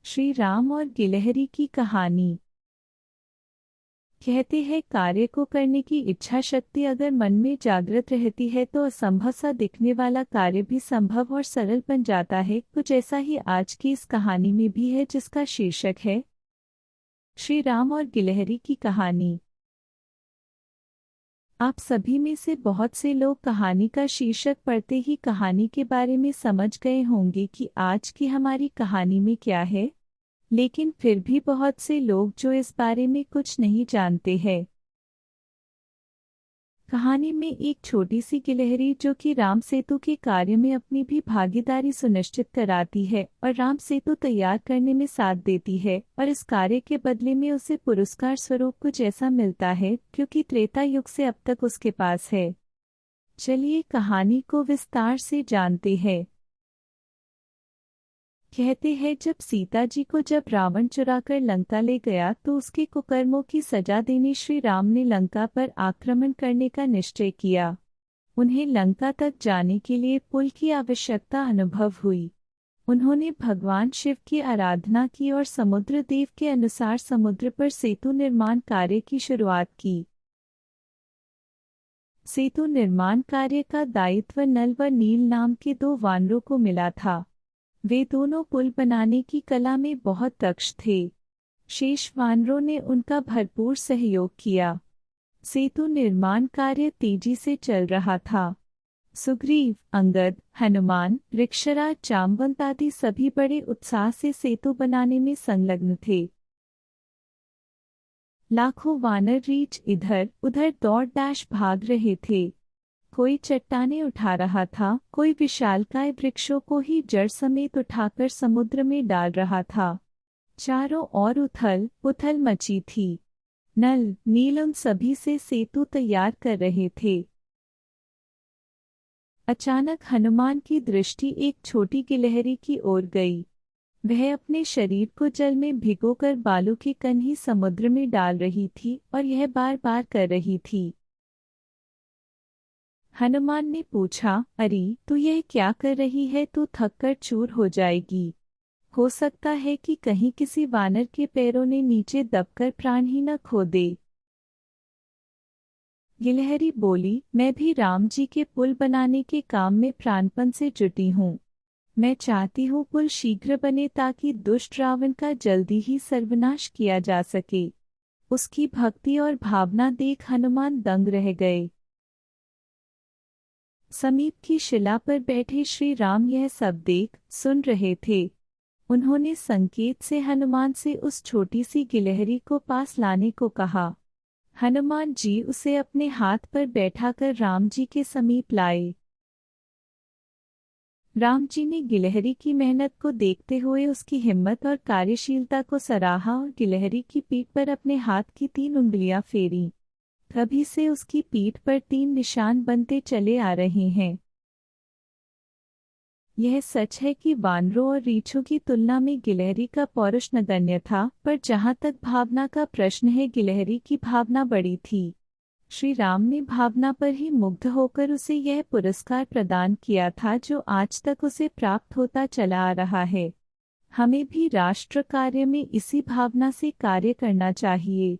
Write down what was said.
श्री राम और गिलहरी की कहानी। कहते हैं कार्य को करने की इच्छा शक्ति अगर मन में जागृत रहती है तो असंभव सा दिखने वाला कार्य भी संभव और सरल बन जाता है। कुछ ऐसा ही आज की इस कहानी में भी है, जिसका शीर्षक है श्री राम और गिलहरी की कहानी। आप सभी में से बहुत से लोग कहानी का शीर्षक पढ़ते ही कहानी के बारे में समझ गए होंगे कि आज की हमारी कहानी में क्या है, लेकिन फिर भी बहुत से लोग जो इस बारे में कुछ नहीं जानते हैं। कहानी में एक छोटी सी गिलहरी जो कि राम सेतु के कार्य में अपनी भी भागीदारी सुनिश्चित कराती है और राम सेतु तैयार करने में साथ देती है, और इस कार्य के बदले में उसे पुरस्कार स्वरूप कुछ ऐसा मिलता है क्योंकि त्रेता युग से अब तक उसके पास है। चलिए कहानी को विस्तार से जानते हैं। कहते हैं जब सीता जी को जब रावण चुराकर लंका ले गया तो उसके कुकर्मों की सजा देने श्री राम ने लंका पर आक्रमण करने का निश्चय किया। उन्हें लंका तक जाने के लिए पुल की आवश्यकता अनुभव हुई। उन्होंने भगवान शिव की आराधना की और समुद्र देव के अनुसार समुद्र पर सेतु निर्माण कार्य की शुरुआत की। सेतु निर्माण कार्य का दायित्व नल व नील नाम के दो वानरों को मिला था। वे दोनों पुल बनाने की कला में बहुत दक्ष थे। शेष वानरों ने उनका भरपूर सहयोग किया। सेतु निर्माण कार्य तेजी से चल रहा था। सुग्रीव, अंगद, हनुमान, वृक्षराज, जामवंत आदि सभी बड़े उत्साह से सेतु बनाने में संलग्न थे। लाखों वानर रीछ इधर उधर दौड़ भाग रहे थे। कोई चट्टानें उठा रहा था, कोई विशालकाय वृक्षों को ही जड़ समेत उठाकर समुद्र में डाल रहा था। चारों ओर उथल पुथल मची थी। नल, नील उन सभी से सेतु तैयार कर रहे थे। अचानक हनुमान की दृष्टि एक छोटी गिलहरी की ओर गई। वह अपने शरीर को जल में भिगोकर बालू के कण ही समुद्र में डाल रही थी और यह बार बार कर रही थी। हनुमान ने पूछा, अरे तू यह क्या कर रही है? तू थककर चूर हो जाएगी। हो सकता है कि कहीं किसी वानर के पैरों ने नीचे दबकर प्राण ही न खो दे। गिलहरी बोली, मैं भी राम जी के पुल बनाने के काम में प्राणपण से जुटी हूँ। मैं चाहती हूँ पुल शीघ्र बने ताकि दुष्ट रावण का जल्दी ही सर्वनाश किया जा सके। उसकी भक्ति और भावना देख हनुमान दंग रह गए। समीप की शिला पर बैठे श्री राम यह सब देख सुन रहे थे। उन्होंने संकेत से हनुमान से उस छोटी सी गिलहरी को पास लाने को कहा। हनुमान जी उसे अपने हाथ पर बैठाकर राम जी के समीप लाए। राम जी ने गिलहरी की मेहनत को देखते हुए उसकी हिम्मत और कार्यशीलता को सराहा और गिलहरी की पीठ पर अपने हाथ की 3 उंगलियां फेरी। तभी से उसकी पीठ पर 3 निशान बनते चले आ रहे हैं। यह सच है कि वानरों और रीछों की तुलना में गिलहरी का पौरुष नगण्य था, पर जहाँ तक भावना का प्रश्न है गिलहरी की भावना बड़ी थी। श्री राम ने भावना पर ही मुग्ध होकर उसे यह पुरस्कार प्रदान किया था जो आज तक उसे प्राप्त होता चला आ रहा है। हमें भी राष्ट्र कार्य में इसी भावना से कार्य करना चाहिए।